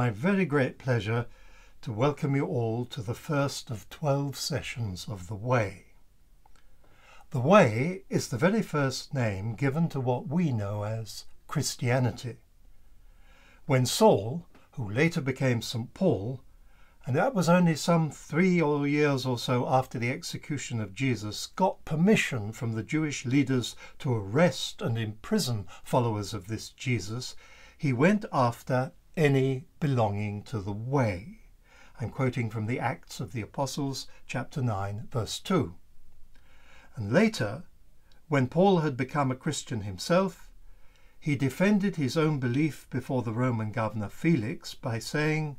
my very great pleasure to welcome you all to the first of 12 sessions of The Way. The Way is the very first name given to what we know as Christianity. When Saul, who later became St. Paul, and that was only some 3 years or so after the execution of Jesus, got permission from the Jewish leaders to arrest and imprison followers of this Jesus, he went after any belonging to the Way. I'm quoting from the Acts of the Apostles, chapter 9, verse 2. And later, when Paul had become a Christian himself, he defended his own belief before the Roman governor Felix by saying,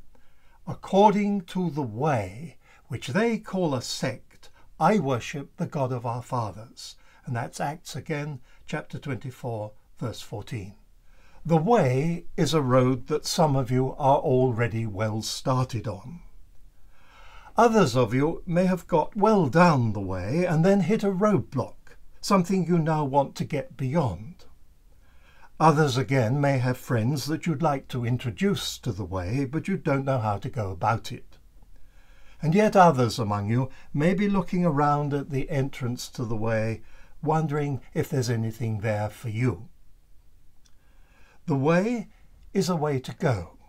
"According to the Way, which they call a sect, I worship the God of our fathers." And that's Acts again, chapter 24, verse 14. The Way is a road that some of you are already well started on. Others of you may have got well down the way and then hit a roadblock, something you now want to get beyond. Others again may have friends that you'd like to introduce to the Way, but you don't know how to go about it. And yet others among you may be looking around at the entrance to the Way, wondering if there's anything there for you. The Way is a way to go,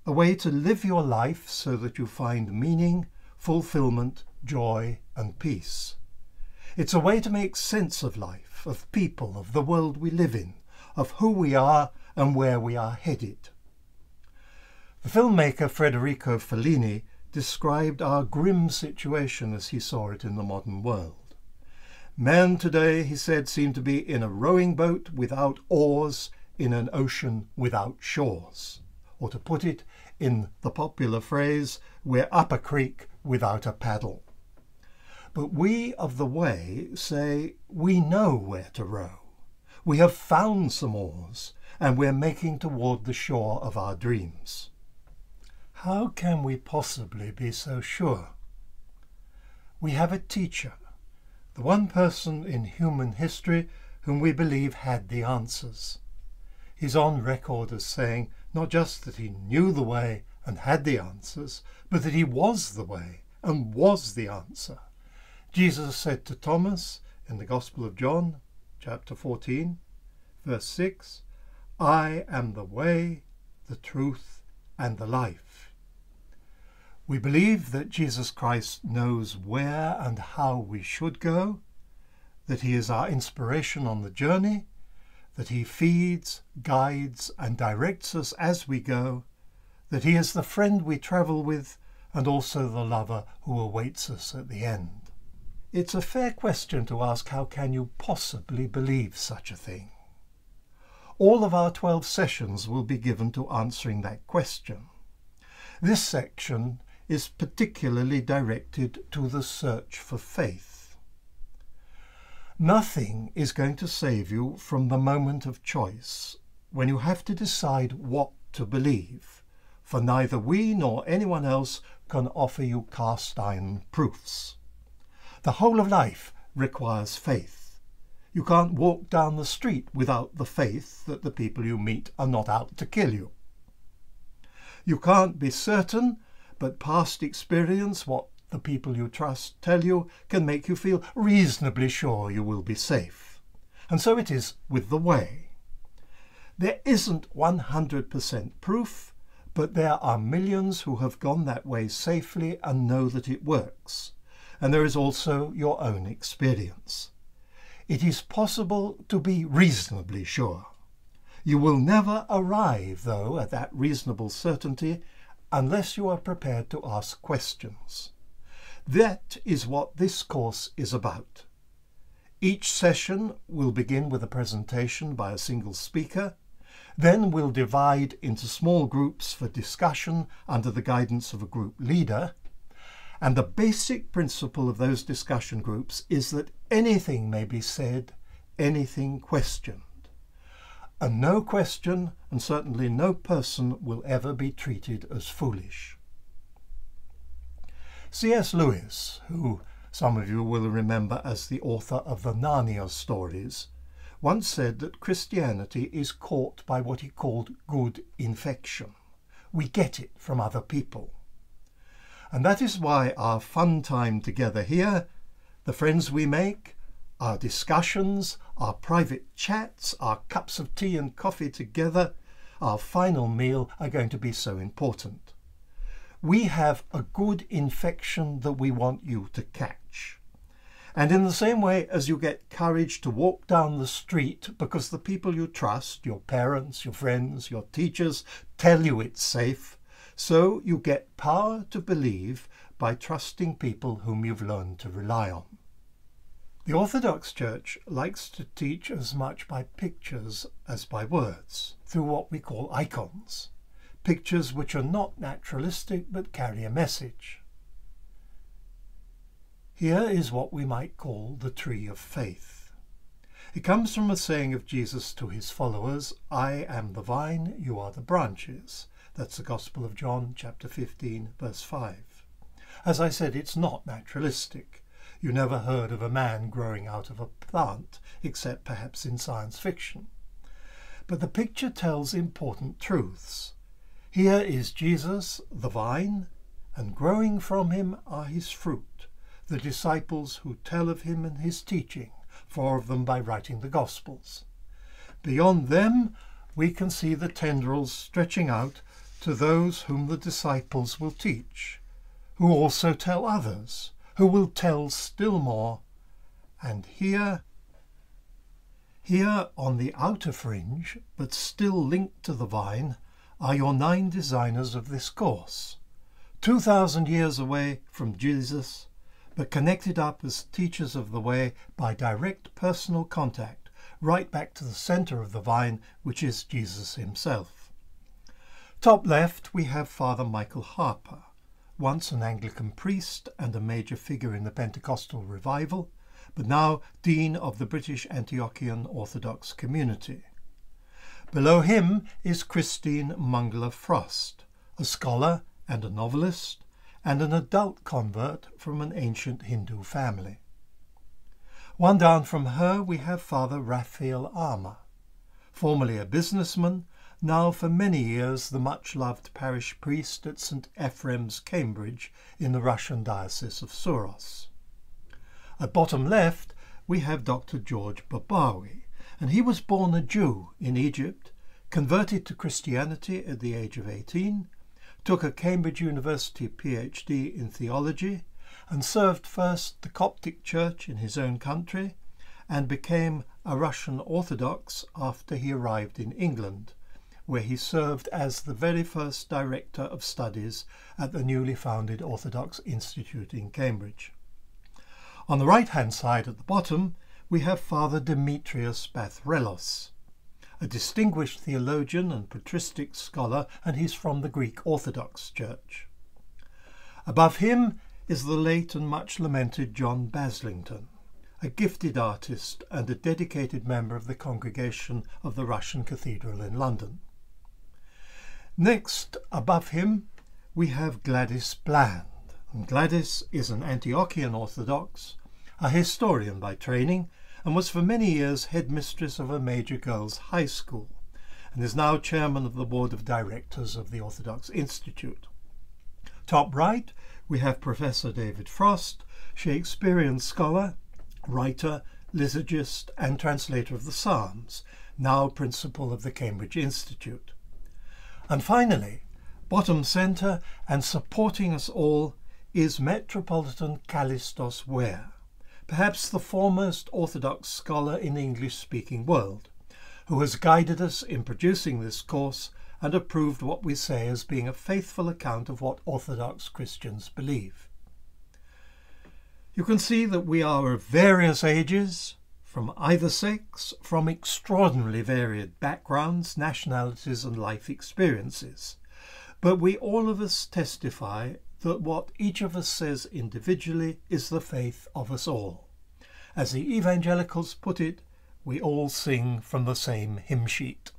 a way to live your life so that you find meaning, fulfillment, joy, and peace. It's a way to make sense of life, of people, of the world we live in, of who we are and where we are headed. The filmmaker Federico Fellini described our grim situation as he saw it in the modern world. Men today, he said, seem to be in a rowing boat without oars in an ocean without shores. Or to put it in the popular phrase, we're up a creek without a paddle. But we of the Way say we know where to row. We have found some oars, and we're making toward the shore of our dreams. How can we possibly be so sure? We have a teacher, the one person in human history whom we believe had the answers. He's on record as saying not just that he knew the Way and had the answers, but that he was the Way and was the answer. Jesus said to Thomas in the Gospel of John, chapter 14, verse 6, "I am the way, the truth, and the life." We believe that Jesus Christ knows where and how we should go, that he is our inspiration on the journey, that he feeds, guides, and directs us as we go, that he is the friend we travel with, and also the lover who awaits us at the end. It's a fair question to ask, how can you possibly believe such a thing? All of our 12 sessions will be given to answering that question. This section is particularly directed to the search for faith. Nothing is going to save you from the moment of choice, when you have to decide what to believe, for neither we nor anyone else can offer you cast iron proofs. The whole of life requires faith. You can't walk down the street without the faith that the people you meet are not out to kill you. You can't be certain, but past experience, what the people you trust tell you, can make you feel reasonably sure you will be safe. And so it is with the Way. There isn't 100% proof, but there are millions who have gone that way safely and know that it works. And there is also your own experience. It is possible to be reasonably sure. You will never arrive, though, at that reasonable certainty unless you are prepared to ask questions. That is what this course is about. Each session will begin with a presentation by a single speaker, then we'll divide into small groups for discussion under the guidance of a group leader, and the basic principle of those discussion groups is that anything may be said, anything questioned. And no question, and certainly no person, will ever be treated as foolish. C.S. Lewis, who some of you will remember as the author of the Narnia stories, once said that Christianity is caught by what he called good infection, We get it from other people. And that is why our fun time together here, the friends we make, our discussions, our private chats, our cups of tea and coffee together, our final meal are going to be so important. We have a good infection that we want you to catch. And in the same way as you get courage to walk down the street because the people you trust, your parents, your friends, your teachers, tell you it's safe, so you get power to believe by trusting people whom you've learned to rely on. The Orthodox Church likes to teach as much by pictures as by words, through what we call icons, pictures which are not naturalistic but carry a message. Here is what we might call the tree of faith. It comes from a saying of Jesus to his followers, "I am the vine, you are the branches." That's the Gospel of John, chapter 15, verse 5. As I said, it's not naturalistic. You never heard of a man growing out of a plant, except perhaps in science fiction. But the picture tells important truths. Here is Jesus, the vine, and growing from him are his fruit, the disciples who tell of him and his teaching, 4 of them by writing the Gospels. Beyond them, we can see the tendrils stretching out to those whom the disciples will teach, who also tell others, who will tell still more. And here on the outer fringe, but still linked to the vine, are your 9 designers of this course, 2,000 years away from Jesus, but connected up as teachers of the way by direct personal contact, right back to the centre of the vine, which is Jesus himself. Top left, we have Father Michael Harper, once an Anglican priest and a major figure in the Pentecostal revival, but now Dean of the British Antiochian Orthodox community. Below him is Christine Mungler Frost, a scholar and a novelist, and an adult convert from an ancient Hindu family. One down from her we have Father Raphael Armour, formerly a businessman, now for many years the much-loved parish priest at St. Ephraim's, Cambridge, in the Russian Diocese of Souros. At bottom left we have Dr. George Babawi, and he was born a Jew in Egypt, converted to Christianity at the age of 18, took a Cambridge University PhD in theology, and served first the Coptic Church in his own country, and became a Russian Orthodox after he arrived in England, where he served as the very first Director of Studies at the newly founded Orthodox Institute in Cambridge. On the right-hand side at the bottom, we have Father Demetrius Bathrelos, a distinguished theologian and patristic scholar, and he's from the Greek Orthodox Church. Above him is the late and much lamented John Baslington, a gifted artist and a dedicated member of the congregation of the Russian Cathedral in London. Next, above him, we have Gladys Bland. And Gladys is an Antiochian Orthodox, a historian by training, and was for many years headmistress of a major girls' high school, and is now chairman of the board of directors of the Orthodox Institute. Top right, we have Professor David Frost, Shakespearean scholar, writer, liturgist, and translator of the Psalms, now principal of the Cambridge Institute. And finally, bottom centre and supporting us all is Metropolitan Kallistos Ware, perhaps the foremost Orthodox scholar in the English-speaking world, who has guided us in producing this course and approved what we say as being a faithful account of what Orthodox Christians believe. You can see that we are of various ages, from either sex, from extraordinarily varied backgrounds, nationalities and life experiences, but we all of us testify that what each of us says individually is the faith of us all. As the evangelicals put it, we all sing from the same hymn sheet.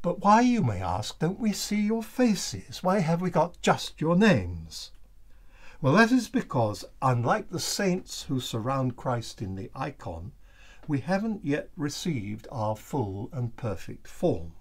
But why, you may ask, don't we see your faces? Why have we got just your names? Well, that is because, unlike the saints who surround Christ in the icon, we haven't yet received our full and perfect form.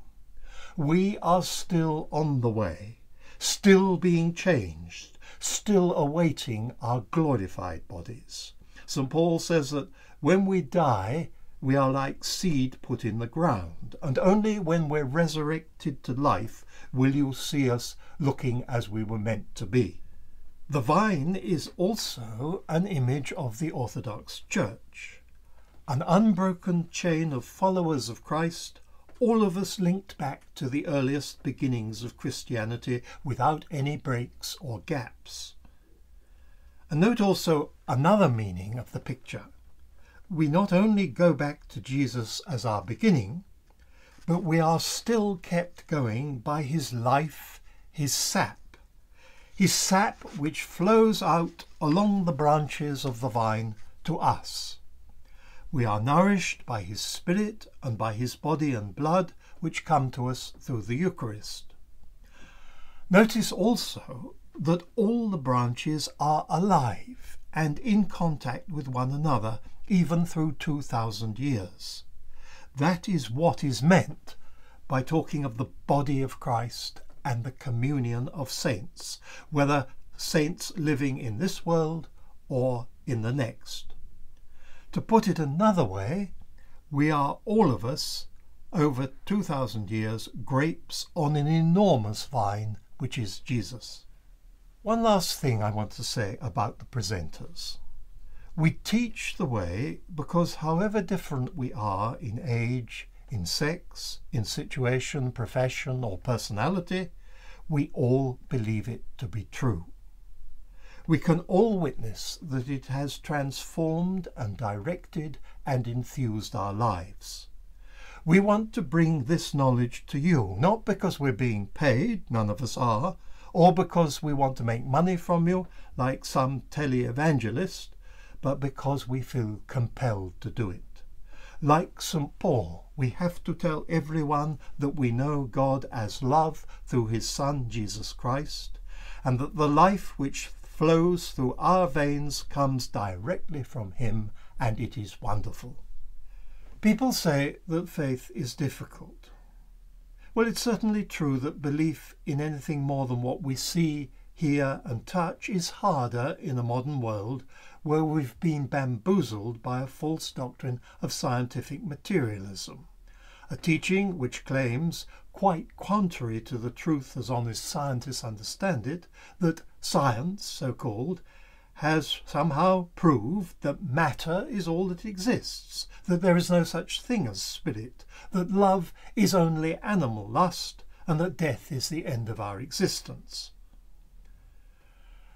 We are still on the way, still being changed, still awaiting our glorified bodies. St. Paul says that when we die, we are like seed put in the ground, and only when we're resurrected to life will you see us looking as we were meant to be. The vine is also an image of the Orthodox Church, an unbroken chain of followers of Christ, all of us linked back to the earliest beginnings of Christianity without any breaks or gaps. And note also another meaning of the picture. We not only go back to Jesus as our beginning, but we are still kept going by his life, his sap which flows out along the branches of the vine to us. We are nourished by his Spirit and by his body and blood, which come to us through the Eucharist. Notice also that all the branches are alive and in contact with one another, even through 2,000 years. That is what is meant by talking of the body of Christ and the communion of saints, whether saints living in this world or in the next. To put it another way, we are all of us, over 2,000 years, grapes on an enormous vine, which is Jesus. One last thing I want to say about the presenters. We teach the way because however different we are in age, in sex, in situation, profession or personality, we all believe it to be true. We can all witness that it has transformed and directed and enthused our lives. We want to bring this knowledge to you, not because we're being paid, none of us are, or because we want to make money from you, like some televangelist, but because we feel compelled to do it. Like St. Paul, we have to tell everyone that we know God as love through his Son, Jesus Christ, and that the life which flows through our veins comes directly from him, and it is wonderful. People say that faith is difficult. Well, it's certainly true that belief in anything more than what we see, hear and touch is harder in a modern world where we've been bamboozled by a false doctrine of scientific materialism, a teaching which claims, quite contrary to the truth as honest scientists understand it, that science, so-called, has somehow proved that matter is all that exists, that there is no such thing as spirit, that love is only animal lust, and that death is the end of our existence.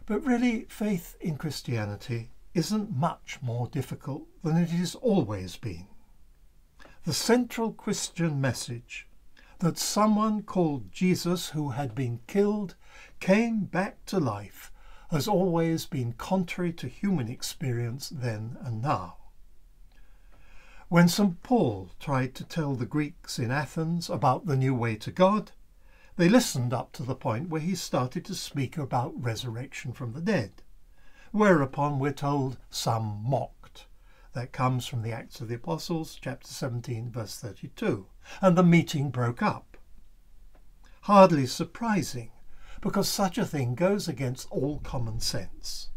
But really, faith in Christianity isn't much more difficult than it has always been. The central Christian message that someone called Jesus, who had been killed, came back to life, has always been contrary to human experience then and now. When St. Paul tried to tell the Greeks in Athens about the new way to God, they listened up to the point where he started to speak about resurrection from the dead, whereupon we're told some mocked. That comes from the Acts of the Apostles, chapter 17, verse 32, and the meeting broke up. Hardly surprising, because such a thing goes against all common sense.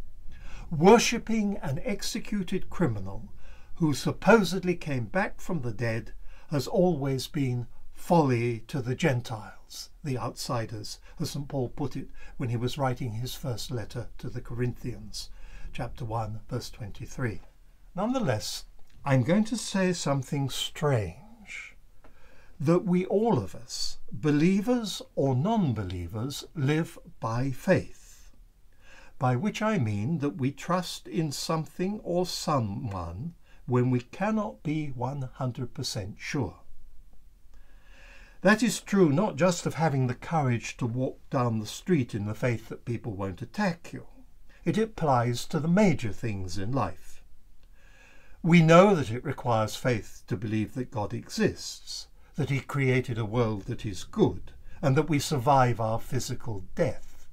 Worshipping an executed criminal who supposedly came back from the dead has always been folly to the Gentiles, the outsiders, as St. Paul put it when he was writing his first letter to the Corinthians, chapter 1, verse 23. Nonetheless, I'm going to say something strange, that we all of us, believers or non-believers, live by faith, by which I mean that we trust in something or someone when we cannot be 100% sure. That is true not just of having the courage to walk down the street in the faith that people won't attack you. It applies to the major things in life. We know that it requires faith to believe that God exists, that he created a world that is good, and that we survive our physical death.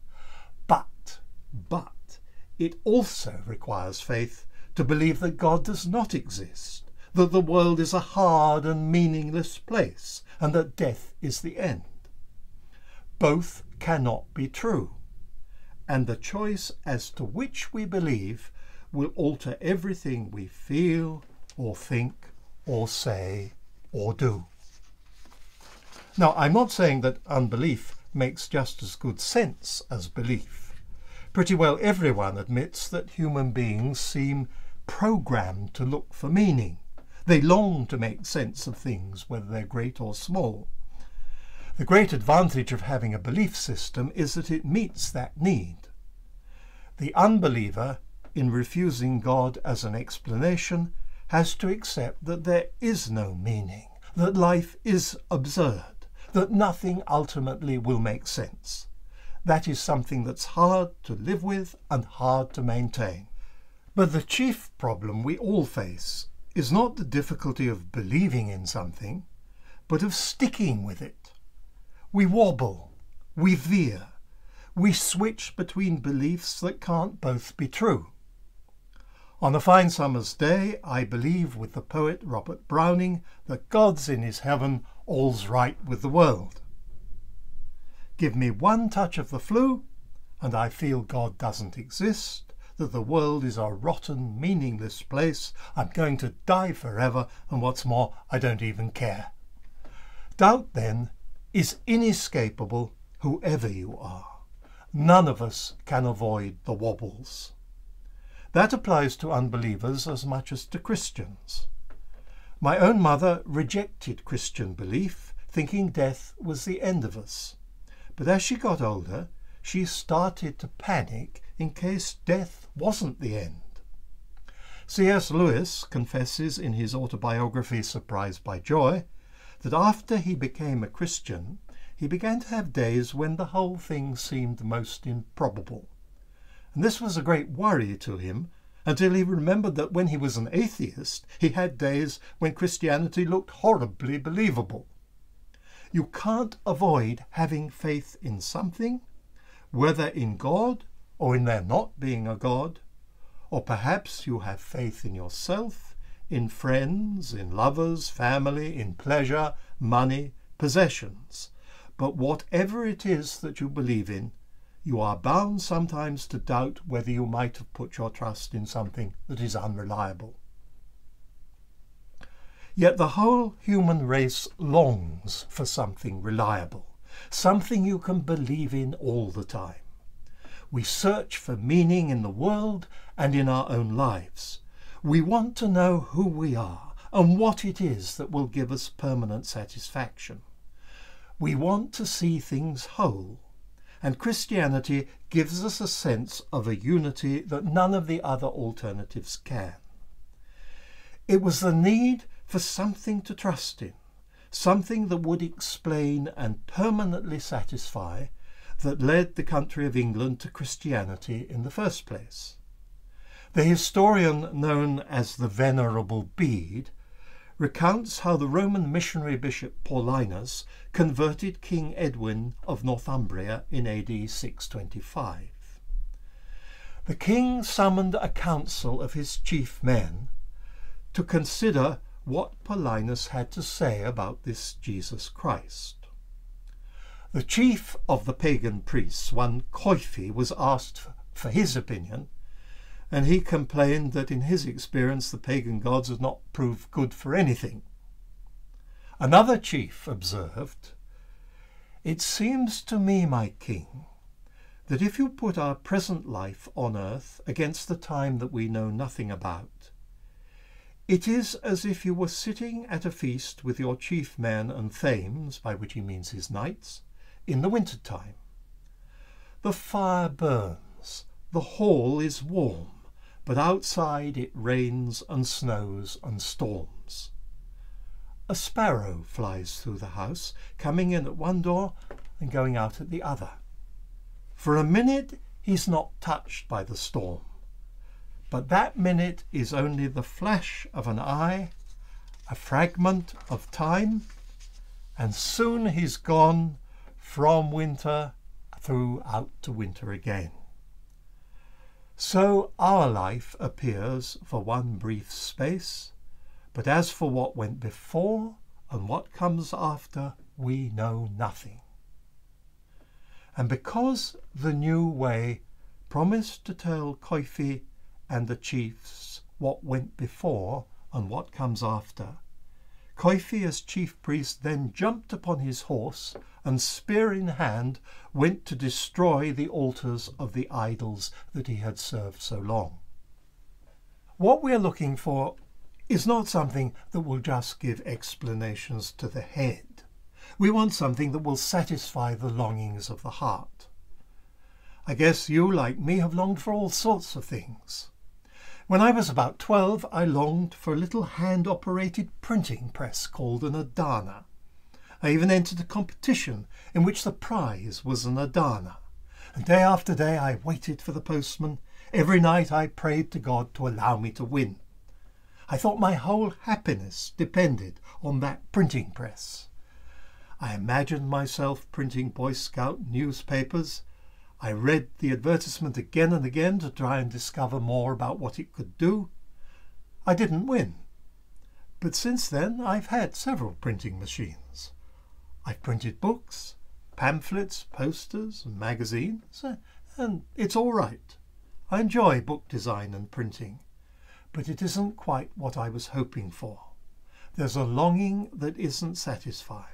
But it also requires faith to believe that God does not exist, that the world is a hard and meaningless place, and that death is the end. Both cannot be true, and the choice as to which we believe will alter everything we feel or think or say or do. Now, I'm not saying that unbelief makes just as good sense as belief. Pretty well everyone admits that human beings seem programmed to look for meaning. They long to make sense of things, whether they're great or small. The great advantage of having a belief system is that it meets that need. The unbeliever, in refusing God as an explanation, has to accept that there is no meaning, that life is absurd, that nothing ultimately will make sense. That is something that's hard to live with and hard to maintain. But the chief problem we all face is not the difficulty of believing in something, but of sticking with it. We wobble, we veer, we switch between beliefs that can't both be true. On a fine summer's day, I believe with the poet Robert Browning that God's in his heaven, all's right with the world. Give me one touch of the flu, and I feel God doesn't exist, that the world is a rotten, meaningless place, I'm going to die forever, and what's more, I don't even care. Doubt, then, is inescapable, whoever you are. None of us can avoid the wobbles. That applies to unbelievers as much as to Christians. My own mother rejected Christian belief, thinking death was the end of us. But as she got older, she started to panic in case death wasn't the end. C.S. Lewis confesses in his autobiography Surprised by Joy that after he became a Christian, he began to have days when the whole thing seemed most improbable. And this was a great worry to him until he remembered that when he was an atheist, he had days when Christianity looked horribly believable. You can't avoid having faith in something, whether in God or in there not being a God, or perhaps you have faith in yourself, in friends, in lovers, family, in pleasure, money, possessions. But whatever it is that you believe in, you are bound sometimes to doubt whether you might have put your trust in something that is unreliable. Yet the whole human race longs for something reliable, something you can believe in all the time. We search for meaning in the world and in our own lives. We want to know who we are and what it is that will give us permanent satisfaction. We want to see things whole, and Christianity gives us a sense of a unity that none of the other alternatives can. It was the need for something to trust in, something that would explain and permanently satisfy, that led the country of England to Christianity in the first place. The historian known as the Venerable Bede recounts how the Roman missionary bishop Paulinus converted King Edwin of Northumbria in AD 625. The king summoned a council of his chief men to consider what Paulinus had to say about this Jesus Christ. The chief of the pagan priests, one Coifi, was asked for his opinion, and he complained that in his experience the pagan gods had not proved good for anything. Another chief observed, "It seems to me, my king, that if you put our present life on earth against the time that we know nothing about, it is as if you were sitting at a feast with your chief men and thanes, by which he means his knights, in the winter time. The fire burns, the hall is warm, but outside it rains and snows and storms. A sparrow flies through the house, coming in at one door and going out at the other. For a minute he's not touched by the storm, but that minute is only the flash of an eye, a fragment of time, and soon he's gone from winter through out to winter again. So our life appears for one brief space, but as for what went before and what comes after, we know nothing." And because the new way promised to tell Theway and the chiefs what went before and what comes after, Theway as chief priest then jumped upon his horse and, spear in hand, went to destroy the altars of the idols that he had served so long. What we're looking for is not something that will just give explanations to the head. We want something that will satisfy the longings of the heart. I guess you, like me, have longed for all sorts of things. When I was about 12, I longed for a little hand-operated printing press called an Adana. I even entered a competition in which the prize was an Adana. And day after day I waited for the postman. Every night I prayed to God to allow me to win. I thought my whole happiness depended on that printing press. I imagined myself printing Boy Scout newspapers. I read the advertisement again and again to try and discover more about what it could do. I didn't win. But since then I've had several printing machines. I've printed books, pamphlets, posters and magazines, and it's all right. I enjoy book design and printing, but it isn't quite what I was hoping for. There's a longing that isn't satisfied.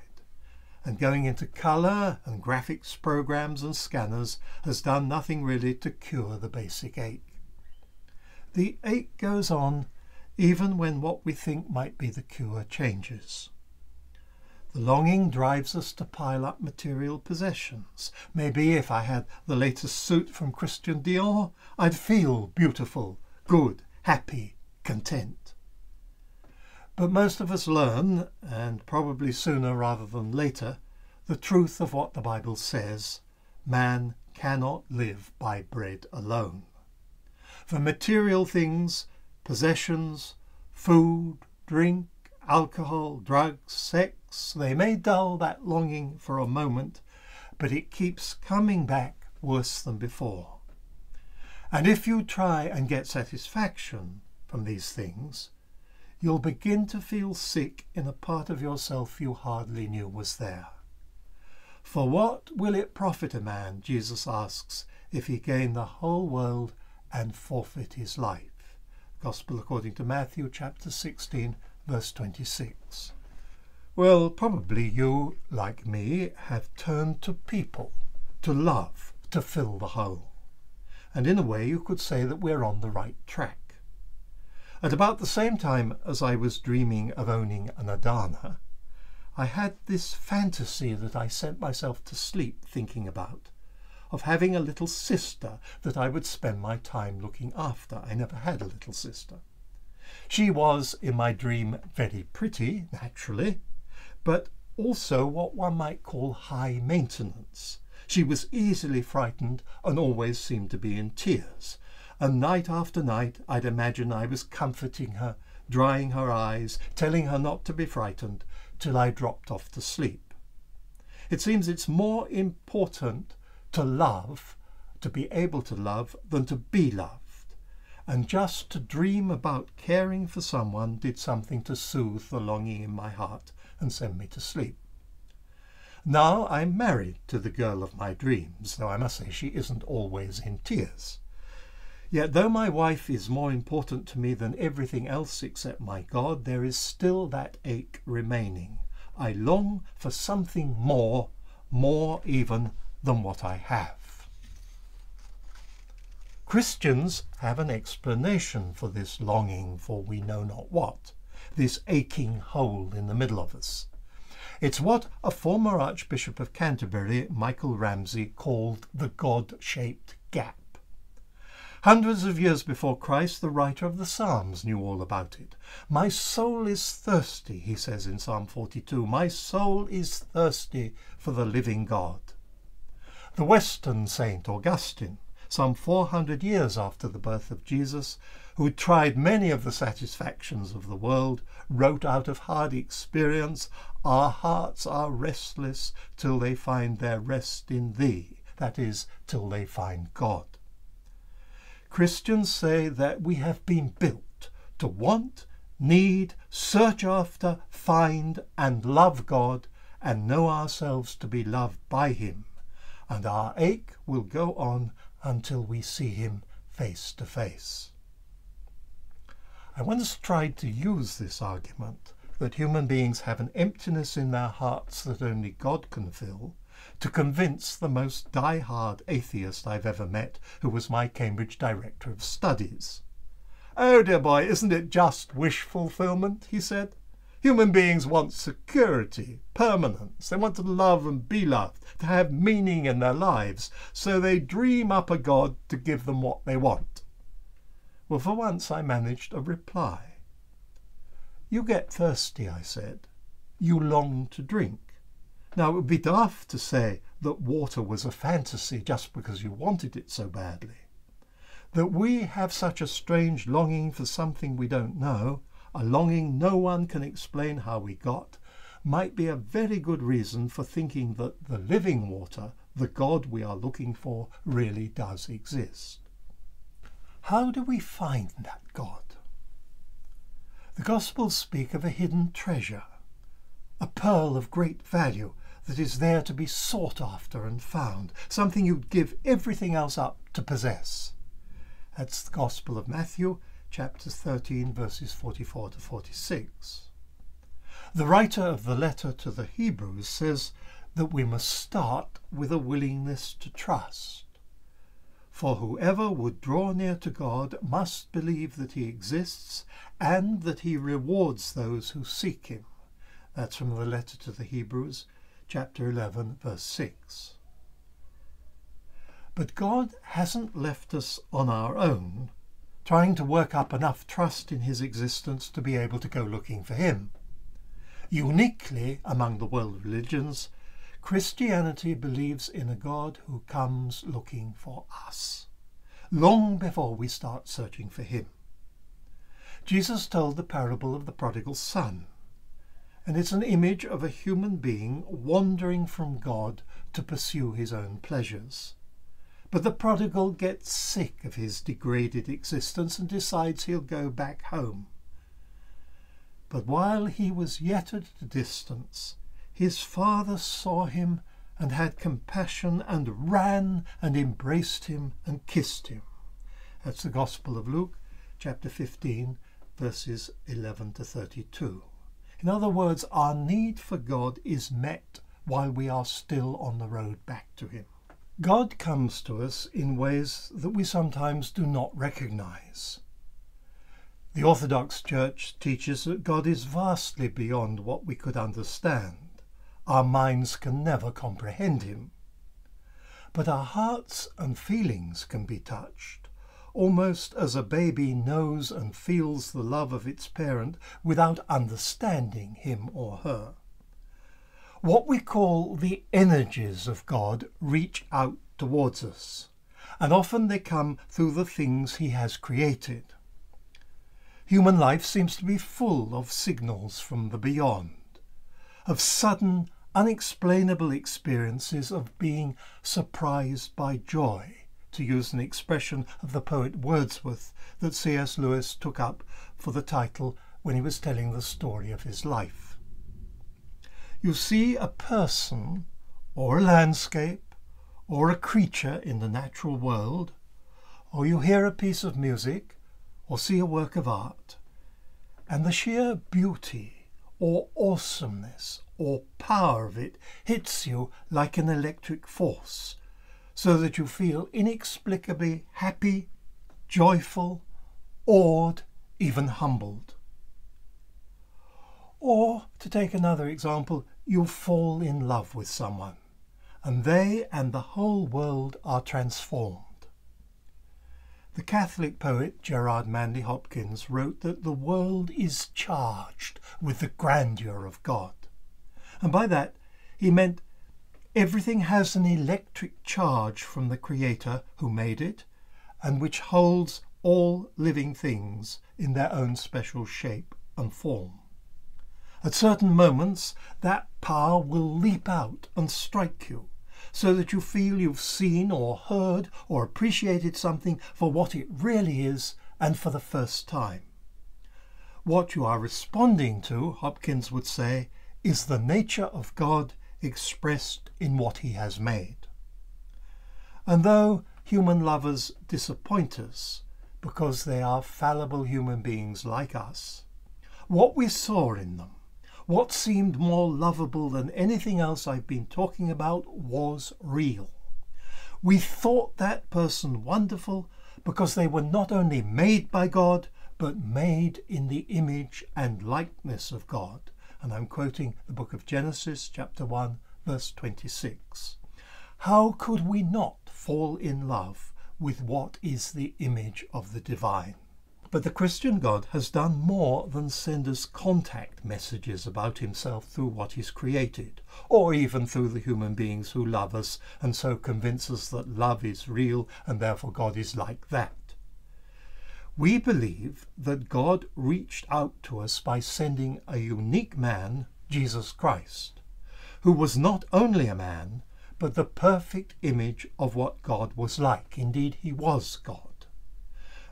And going into colour and graphics programs and scanners has done nothing really to cure the basic ache. The ache goes on even when what we think might be the cure changes. The longing drives us to pile up material possessions. Maybe if I had the latest suit from Christian Dior, I'd feel beautiful, good, happy, content. But most of us learn, and probably sooner rather than later, the truth of what the Bible says: man cannot live by bread alone. For material things, possessions, food, drink, alcohol, drugs, sex, they may dull that longing for a moment, but it keeps coming back worse than before. And if you try and get satisfaction from these things, you'll begin to feel sick in a part of yourself you hardly knew was there. For what will it profit a man, Jesus asks, if he gain the whole world and forfeit his life? Gospel according to Matthew chapter 16, verse 26. Well, probably you, like me, have turned to people, to love, to fill the hole. And in a way you could say that we're on the right track. At about the same time as I was dreaming of owning an Adana, I had this fantasy that I sent myself to sleep thinking about, of having a little sister that I would spend my time looking after. I never had a little sister. She was, in my dream, very pretty, naturally, but also what one might call high maintenance. She was easily frightened and always seemed to be in tears. And night after night I'd imagine I was comforting her, drying her eyes, telling her not to be frightened, till I dropped off to sleep. It seems it's more important to love, to be able to love, than to be loved. And just to dream about caring for someone did something to soothe the longing in my heart and send me to sleep. Now I'm married to the girl of my dreams, though I must say she isn't always in tears. Yet though my wife is more important to me than everything else except my God, there is still that ache remaining. I long for something more even than what I have. Christians have an explanation for this longing for we know not what, this aching hole in the middle of us. It's what a former Archbishop of Canterbury, Michael Ramsey, called the God-shaped gap. Hundreds of years before Christ, the writer of the Psalms knew all about it. My soul is thirsty, he says in Psalm 42. My soul is thirsty for the living God. The Western saint Augustine, some 400 years after the birth of Jesus, who tried many of the satisfactions of the world, wrote out of hard experience, our hearts are restless till they find their rest in thee, that is, till they find God. Christians say that we have been built to want, need, search after, find and love God and know ourselves to be loved by him. and our ache will go on until we see him face to face. I once tried to use this argument that human beings have an emptiness in their hearts that only God can fill, to convince the most die-hard atheist I've ever met, who was my Cambridge Director of Studies. "Oh dear boy, isn't it just wish fulfillment?" he said. "Human beings want security, permanence. They want to love and be loved, to have meaning in their lives, so they dream up a God to give them what they want." Well, for once I managed a reply. "You get thirsty," I said. "You long to drink. Now, it would be daft to say that water was a fantasy just because you wanted it so badly. That we have such a strange longing for something we don't know, a longing no one can explain how we got, might be a very good reason for thinking that the living water, the God we are looking for, really does exist. How do we find that God? The Gospels speak of a hidden treasure, a pearl of great value that is there to be sought after and found, something you'd give everything else up to possess. That's the Gospel of Matthew, chapter 13, verses 44 to 46. The writer of the letter to the Hebrews says that we must start with a willingness to trust. For whoever would draw near to God must believe that he exists and that he rewards those who seek him. That's from the letter to the Hebrews, chapter 11, verse 6. But God hasn't left us on our own, trying to work up enough trust in his existence to be able to go looking for him. Uniquely among the world religions, Christianity believes in a God who comes looking for us, long before we start searching for him. Jesus told the parable of the prodigal son, and it's an image of a human being wandering from God to pursue his own pleasures. But the prodigal gets sick of his degraded existence and decides he'll go back home. But while he was yet at a distance, his father saw him and had compassion and ran and embraced him and kissed him. That's the Gospel of Luke, chapter 15, verses 11 to 32. In other words, our need for God is met while we are still on the road back to him. God comes to us in ways that we sometimes do not recognize. The Orthodox Church teaches that God is vastly beyond what we could understand. Our minds can never comprehend him. But our hearts and feelings can be touched, almost as a baby knows and feels the love of its parent without understanding him or her. What we call the energies of God reach out towards us, and often they come through the things he has created. Human life seems to be full of signals from the beyond, of sudden, unexplainable experiences of being surprised by joy, to use an expression of the poet Wordsworth that C.S. Lewis took up for the title when he was telling the story of his life. You see a person, or a landscape, or a creature in the natural world, or you hear a piece of music, or see a work of art, and the sheer beauty or awesomeness or power of it hits you like an electric force, so that you feel inexplicably happy, joyful, awed, even humbled. Or, to take another example, you fall in love with someone, and they and the whole world are transformed. The Catholic poet Gerard Manley Hopkins wrote that the world is charged with the grandeur of God. And by that he meant everything has an electric charge from the Creator who made it, and which holds all living things in their own special shape and form. At certain moments that power will leap out and strike you, so that you feel you've seen or heard or appreciated something for what it really is and for the first time. What you are responding to, Hopkins would say, is the nature of God expressed in what he has made. And though human lovers disappoint us because they are fallible human beings like us, what we saw in them, what seemed more lovable than anything else I've been talking about, was real. We thought that person wonderful because they were not only made by God, but made in the image and likeness of God. And I'm quoting the book of Genesis, chapter 1, verse 26. How could we not fall in love with what is the image of the divine? But the Christian God has done more than send us contact messages about himself through what he's created, or even through the human beings who love us and so convince us that love is real and therefore God is like that. We believe that God reached out to us by sending a unique man, Jesus Christ, who was not only a man, but the perfect image of what God was like. Indeed, he was God.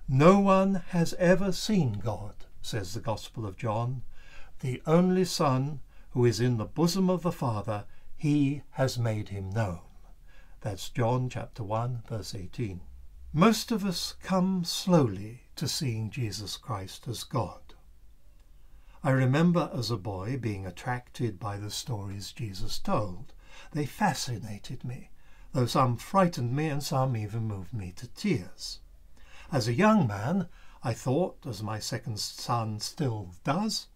No one has ever seen God, says the Gospel of John. The only Son, who is in the bosom of the Father, he has made him known. That's John chapter 1, verse 18. Most of us come slowly to seeing Jesus Christ as God. I remember as a boy being attracted by the stories Jesus told. They fascinated me, though some frightened me and some even moved me to tears. As a young man, I thought, as my second son still does,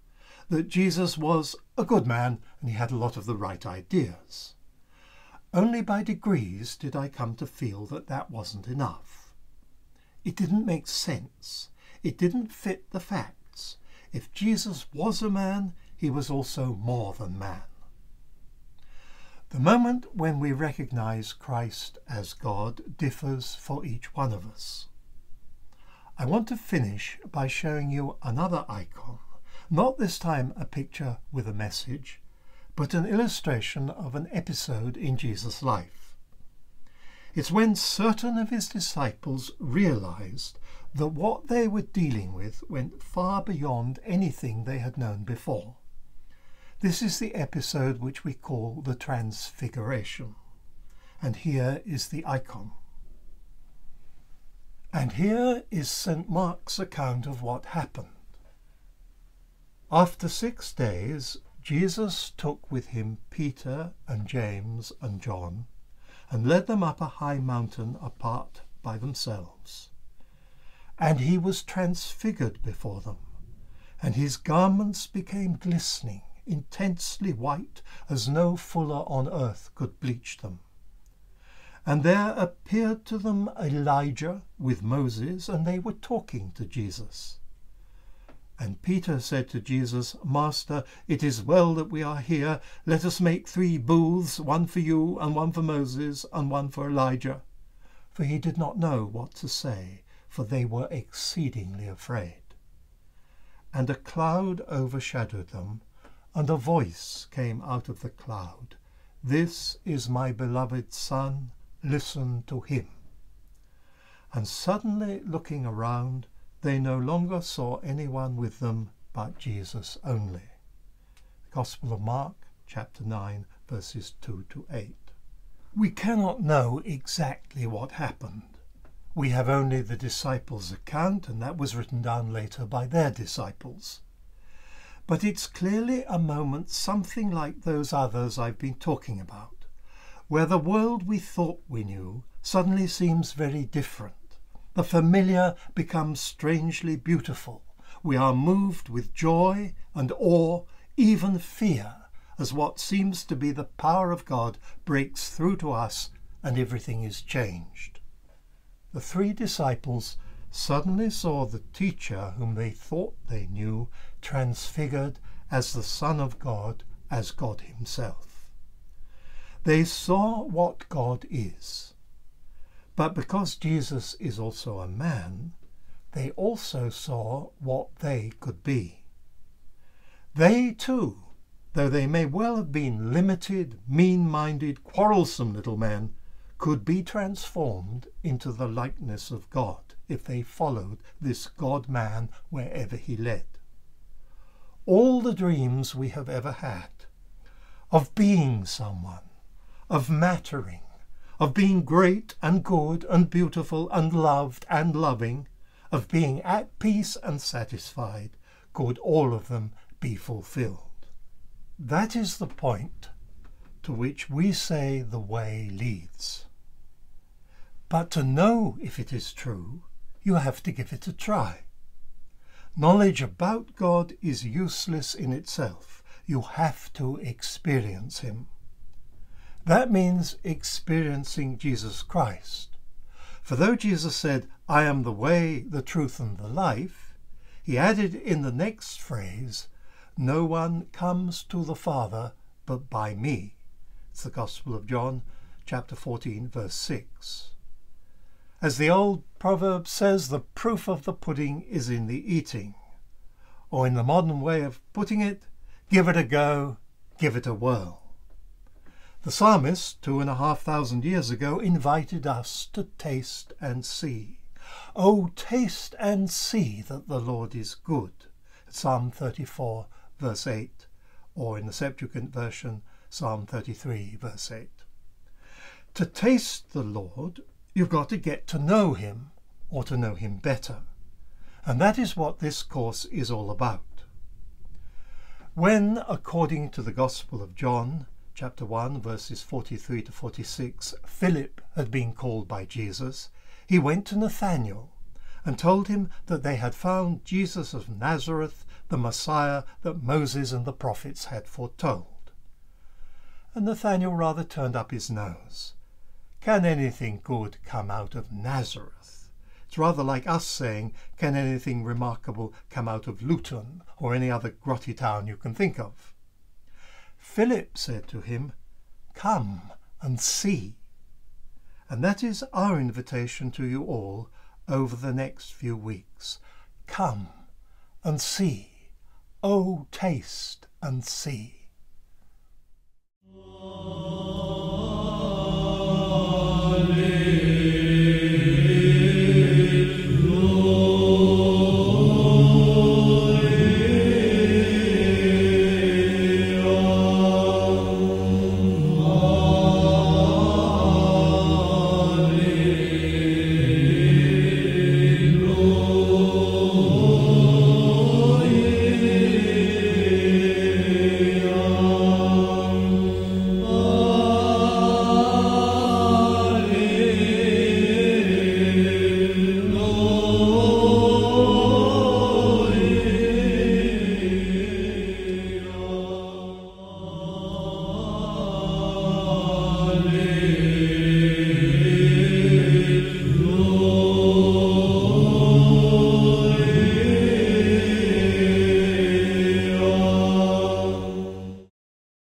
that Jesus was a good man and he had a lot of the right ideas. Only by degrees did I come to feel that that wasn't enough. It didn't make sense. It didn't fit the facts. If Jesus was a man, he was also more than man. The moment when we recognize Christ as God differs for each one of us. I want to finish by showing you another icon, not this time a picture with a message, but an illustration of an episode in Jesus' life. It's when certain of his disciples realized that what they were dealing with went far beyond anything they had known before. This is the episode which we call the Transfiguration. And here is the icon. And here is St. Mark's account of what happened. After 6 days, Jesus took with him Peter and James and John, and led them up a high mountain apart by themselves. And he was transfigured before them, and his garments became glistening, intensely white, as no fuller on earth could bleach them. And there appeared to them Elijah with Moses, and they were talking to Jesus. And Peter said to Jesus, Master, it is well that we are here. Let us make 3 booths, one for you, and one for Moses, and one for Elijah. For he did not know what to say, for they were exceedingly afraid. And a cloud overshadowed them, and a voice came out of the cloud. This is my beloved Son, listen to him. And suddenly looking around, they no longer saw anyone with them but Jesus only. The Gospel of Mark, chapter 9, verses 2 to 8. We cannot know exactly what happened. We have only the disciples' account, and that was written down later by their disciples. But it's clearly a moment something like those others I've been talking about, where the world we thought we knew suddenly seems very different. The familiar becomes strangely beautiful. We are moved with joy and awe, even fear, as what seems to be the power of God breaks through to us and everything is changed. The 3 disciples suddenly saw the teacher whom they thought they knew transfigured as the Son of God, as God himself. They saw what God is. But because Jesus is also a man, they also saw what they could be. They too, though they may well have been limited, mean-minded, quarrelsome little men, could be transformed into the likeness of God if they followed this God-man wherever he led. All the dreams we have ever had of being someone, of mattering, of being great and good and beautiful and loved and loving, of being at peace and satisfied, could all of them be fulfilled. That is the point to which we say the way leads. But to know if it is true, you have to give it a try. Knowledge about God is useless in itself. You have to experience him. That means experiencing Jesus Christ. For though Jesus said, "I am the way, the truth, and the life," he added in the next phrase, "No one comes to the Father but by me." It's the Gospel of John, chapter 14, verse 6. As the old proverb says, the proof of the pudding is in the eating. Or in the modern way of putting it, give it a go, give it a whirl. The psalmist, 2,500 years ago, invited us to taste and see. Oh, taste and see that the Lord is good. Psalm 34, verse 8, or in the Septuagint version, Psalm 33, verse 8. To taste the Lord, you've got to get to know him, or to know him better. And that is what this course is all about. When, according to the Gospel of John, chapter 1, verses 43 to 46, Philip had been called by Jesus, he went to Nathanael and told him that they had found Jesus of Nazareth, the Messiah that Moses and the prophets had foretold. And Nathanael rather turned up his nose. Can anything good come out of Nazareth? It's rather like us saying, can anything remarkable come out of Luton or any other grotty town you can think of? Philip said to him, "Come and see." And that is our invitation to you all over the next few weeks. Come and see. Oh, taste and see.